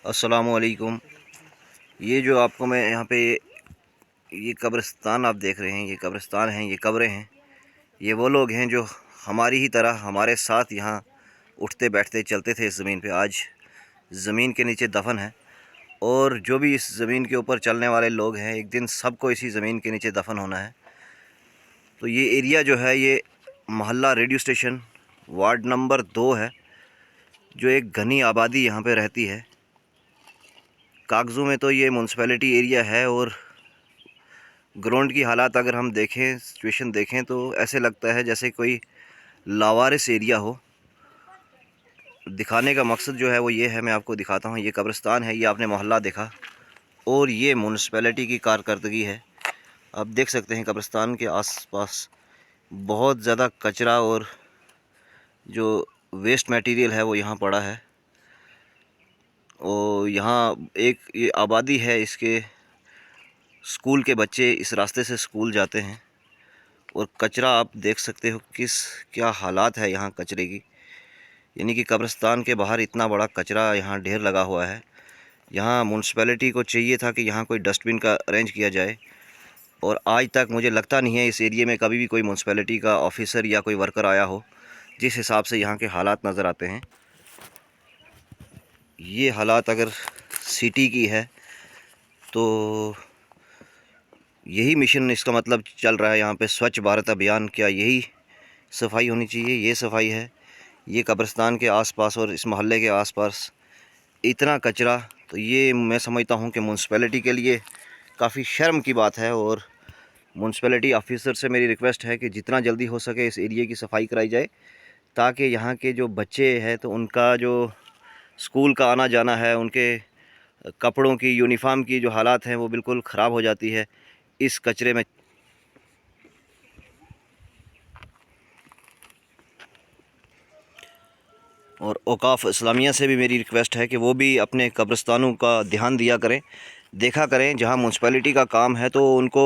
अस्सलामुअलैकुम। ये जो आपको मैं यहाँ पे ये कब्रिस्तान आप देख रहे हैं, ये कब्रिस्तान हैं, ये कब्रें हैं। ये वो लोग हैं जो हमारी ही तरह हमारे साथ यहाँ उठते बैठते चलते थे इस ज़मीन पे। आज ज़मीन के नीचे दफन है, और जो भी इस ज़मीन के ऊपर चलने वाले लोग हैं, एक दिन सबको इसी ज़मीन के नीचे दफन होना है। तो ये एरिया जो है, ये मोहल्ला रेडियो स्टेशन वार्ड नंबर 2 है, जो एक घनी आबादी यहाँ पे रहती है। कागज़ों में तो ये म्यूनसिपैलिटी एरिया है, और ग्राउंड की हालात अगर हम देखें, सिचुएशन देखें, तो ऐसे लगता है जैसे कोई लावारिस एरिया हो। दिखाने का मकसद जो है वो ये है, मैं आपको दिखाता हूँ। ये कब्रिस्तान है, ये आपने मोहल्ला देखा, और ये म्यूनसिपैलिटी की कारकर्दगी है। आप देख सकते हैं कब्रिस्तान के आसपास बहुत ज़्यादा कचरा और जो वेस्ट मटेरियल है वो यहाँ पड़ा है। और यहाँ एक ये आबादी है, इसके स्कूल के बच्चे इस रास्ते से स्कूल जाते हैं। और कचरा आप देख सकते हो क्या हालात है यहाँ कचरे की। यानी कि कब्रिस्तान के बाहर इतना बड़ा कचरा यहाँ ढेर लगा हुआ है। यहाँ म्यूनसिपैलिटी को चाहिए था कि यहाँ कोई डस्टबिन का अरेंज किया जाए, और आज तक मुझे लगता नहीं है इस एरिया में कभी भी कोई म्यूनसिपैलिटी का ऑफिसर या कोई वर्कर आया हो। जिस हिसाब से यहाँ के हालात नज़र आते हैं, ये हालात अगर सिटी की है तो यही मिशन, इसका मतलब चल रहा है यहाँ पे स्वच्छ भारत अभियान। क्या यही सफाई होनी चाहिए? ये सफाई है। ये कब्रिस्तान के आसपास और इस मोहल्ले के आसपास इतना कचरा, तो ये मैं समझता हूँ कि म्यूनसिपैलिटी के लिए काफ़ी शर्म की बात है। और म्यूनसिपैलिटी ऑफिसर से मेरी रिक्वेस्ट है कि जितना जल्दी हो सके इस एरिया की सफाई कराई जाए, ताकि यहाँ के जो बच्चे हैं तो उनका जो स्कूल का आना जाना है, उनके कपड़ों की, यूनिफॉर्म की जो हालात हैं वो बिल्कुल ख़राब हो जाती है इस कचरे में। और औकाफ़ इस्लामिया से भी मेरी रिक्वेस्ट है कि वो भी अपने कब्रिस्तानों का ध्यान दिया करें, देखा करें। जहाँ म्यूनसिपैलिटी का काम है तो उनको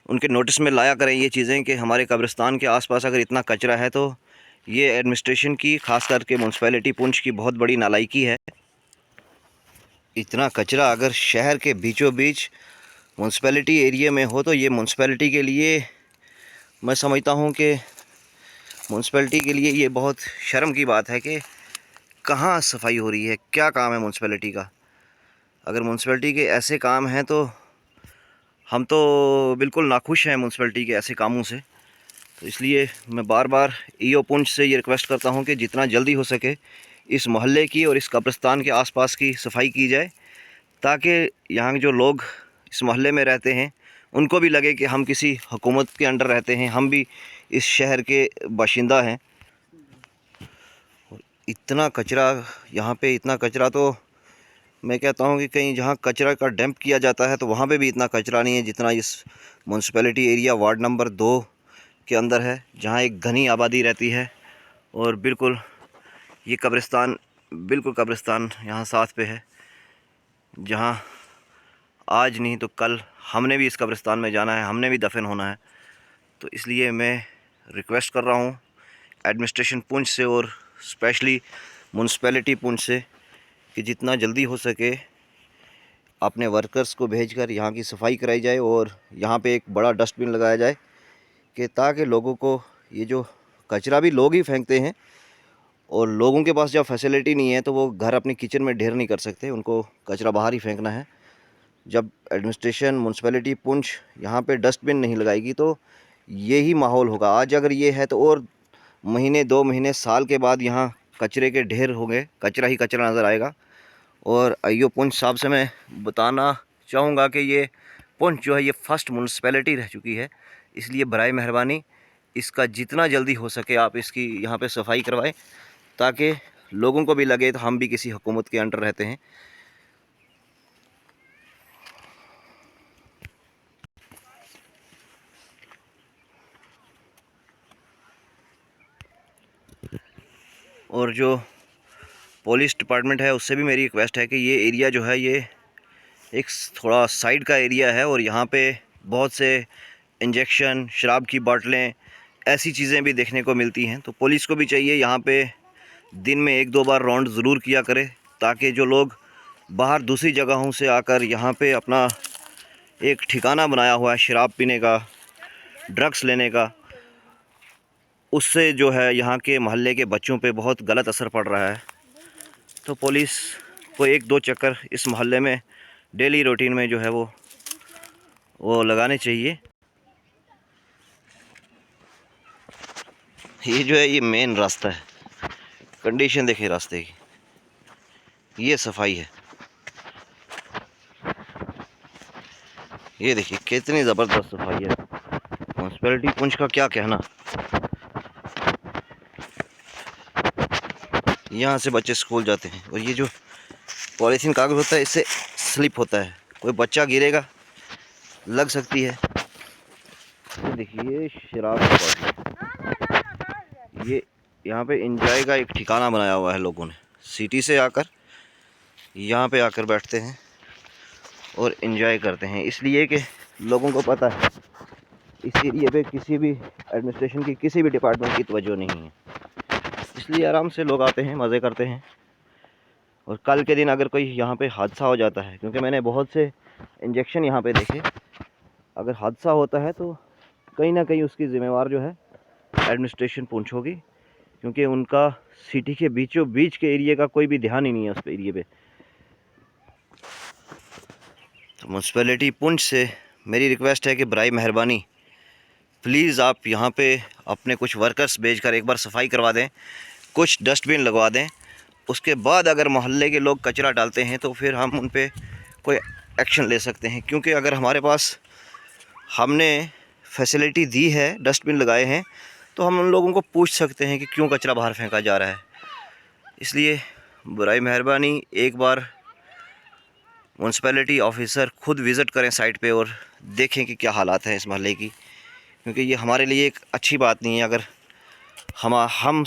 उनके नोटिस में लाया करें ये चीज़ें कि हमारे कब्रिस्तान के आसपास अगर इतना कचरा है तो ये एडमिनिस्ट्रेशन की, ख़ास करके म्यूनसिपैलिटी पुंछ की बहुत बड़ी नालायकी है। इतना कचरा अगर शहर के बीचों बीच म्यूनसिपैलिटी एरिया में हो तो ये म्यूनसिपैलिटी के लिए, मैं समझता हूँ कि म्यूनसिपैलिटी के लिए ये बहुत शर्म की बात है कि कहाँ सफाई हो रही है, क्या काम है म्यूनसिपैलिटी का। अगर म्यूनसिपैलिटी के ऐसे काम हैं तो हम तो बिल्कुल नाखुश हैं म्यूनसिपैलिटी के ऐसे कामों से। तो इसलिए मैं बार बार ईओ पुंछ से ये रिक्वेस्ट करता हूँ कि जितना जल्दी हो सके इस मोहल्ले की और इस कब्रिस्तान के आसपास की सफाई की जाए, ताकि यहाँ के जो लोग इस मोहल्ले में रहते हैं उनको भी लगे कि हम किसी हुकूमत के अंडर रहते हैं, हम भी इस शहर के बाशिंदा हैं। इतना कचरा यहाँ पे, इतना कचरा तो मैं कहता हूँ कि कहीं जहाँ कचरा का डंप किया जाता है तो वहाँ पे भी इतना कचरा नहीं है जितना इस म्यूनसिपैलिटी एरिया वार्ड नंबर 2 के अंदर है, जहाँ एक घनी आबादी रहती है। और बिल्कुल ये कब्रिस्तान, बिल्कुल कब्रिस्तान यहाँ साथ पे है, जहाँ आज नहीं तो कल हमने भी इस कब्रिस्तान में जाना है, हमने भी दफन होना है। तो इसलिए मैं रिक्वेस्ट कर रहा हूँ एडमिनिस्ट्रेशन पुंछ से और स्पेशली म्यूनसिपैलिटी पुंछ से कि जितना जल्दी हो सके अपने वर्कर्स को भेजकर यहाँ की सफाई कराई जाए, और यहाँ पे एक बड़ा डस्टबिन लगाया जाए कि ताकि लोगों को, ये जो कचरा भी लोग ही फेंकते हैं, और लोगों के पास जब फैसिलिटी नहीं है तो वो घर अपनी किचन में ढेर नहीं कर सकते, उनको कचरा बाहर ही फेंकना है। जब एडमिनिस्ट्रेशन म्यूनसिपैलिटी पुंछ यहाँ पे डस्टबिन नहीं लगाएगी तो यही माहौल होगा। आज अगर ये है तो और महीने, 2 महीने, साल के बाद यहाँ कचरे के ढेर होंगे, कचरा ही कचरा नज़र आएगा। और आईओ पुंछ साहब से मैं बताना चाहूँगा कि ये पुंछ जो है ये फर्स्ट म्यूनसिपैलिटी रह चुकी है, इसलिए बराए मेहरबानी इसका जितना जल्दी हो सके आप इसकी यहाँ पे सफाई करवाएं, ताकि लोगों को भी लगे तो हम भी किसी हुकूमत के अंडर रहते हैं। और जो पुलिस डिपार्टमेंट है उससे भी मेरी रिक्वेस्ट है कि ये एरिया जो है ये एक थोड़ा साइड का एरिया है, और यहाँ पे बहुत से इंजेक्शन, शराब की बोतलें, ऐसी चीज़ें भी देखने को मिलती हैं। तो पुलिस को भी चाहिए यहाँ पे दिन में 1-2 बार राउंड ज़रूर किया करे, ताकि जो लोग बाहर दूसरी जगहों से आकर यहाँ पे अपना एक ठिकाना बनाया हुआ है शराब पीने का, ड्रग्स लेने का, उससे जो है यहाँ के मोहल्ले के बच्चों पे बहुत गलत असर पड़ रहा है। तो पुलिस को 1-2 चक्कर इस मोहल्ले में डेली रूटीन में जो है वो लगाने चाहिए। ये जो है ये मेन रास्ता है, कंडीशन देखिए रास्ते की, ये सफाई है, ये देखिए कितनी ज़बरदस्त सफाई है। म्यूनसिपैलिटी पुंछ का क्या कहना। यहाँ से बच्चे स्कूल जाते हैं और ये जो पॉलीथीन कागज़ होता है इससे स्लिप होता है, कोई बच्चा गिरेगा लग सकती है। ये देखिए शराब की बॉटल, ये यहाँ पे एंजॉय का एक ठिकाना बनाया हुआ है लोगों ने। सिटी से आकर यहाँ पे आकर बैठते हैं और एंजॉय करते हैं, इसलिए कि लोगों को पता है इस एरिया पे किसी भी एडमिनिस्ट्रेशन की किसी भी डिपार्टमेंट की तवज्जो नहीं है, इसलिए आराम से लोग आते हैं, मज़े करते हैं। और कल के दिन अगर कोई यहाँ पे हादसा हो जाता है, क्योंकि मैंने बहुत से इंजेक्शन यहाँ पे देखे, अगर हादसा होता है तो कहीं ना कहीं उसकी ज़िम्मेवार जो है एडमिनिस्ट्रेशन पुंछ होगी, क्योंकि उनका सिटी के बीचों बीच के एरिया का कोई भी ध्यान ही नहीं है उस एरिए पे। तो म्यूनसिपैलिटी पुंछ से मेरी रिक्वेस्ट है कि बराए मेहरबानी प्लीज़ आप यहाँ पे अपने कुछ वर्कर्स भेजकर एक बार सफाई करवा दें, कुछ डस्टबिन लगवा दें। उसके बाद अगर मोहल्ले के लोग कचरा डालते हैं तो फिर हम उन पे कोई एक्शन ले सकते हैं, क्योंकि अगर हमारे पास हमने फैसिलिटी दी है, डस्टबिन लगाए हैं, तो हम उन लोगों को पूछ सकते हैं कि क्यों कचरा बाहर फेंका जा रहा है। इसलिए बराए मेहरबानी एक बार म्यूनसिपैलिटी ऑफिसर खुद विज़िट करें साइट पे और देखें कि क्या हालात हैं इस मोहल्ले की, क्योंकि ये हमारे लिए एक अच्छी बात नहीं है अगर हम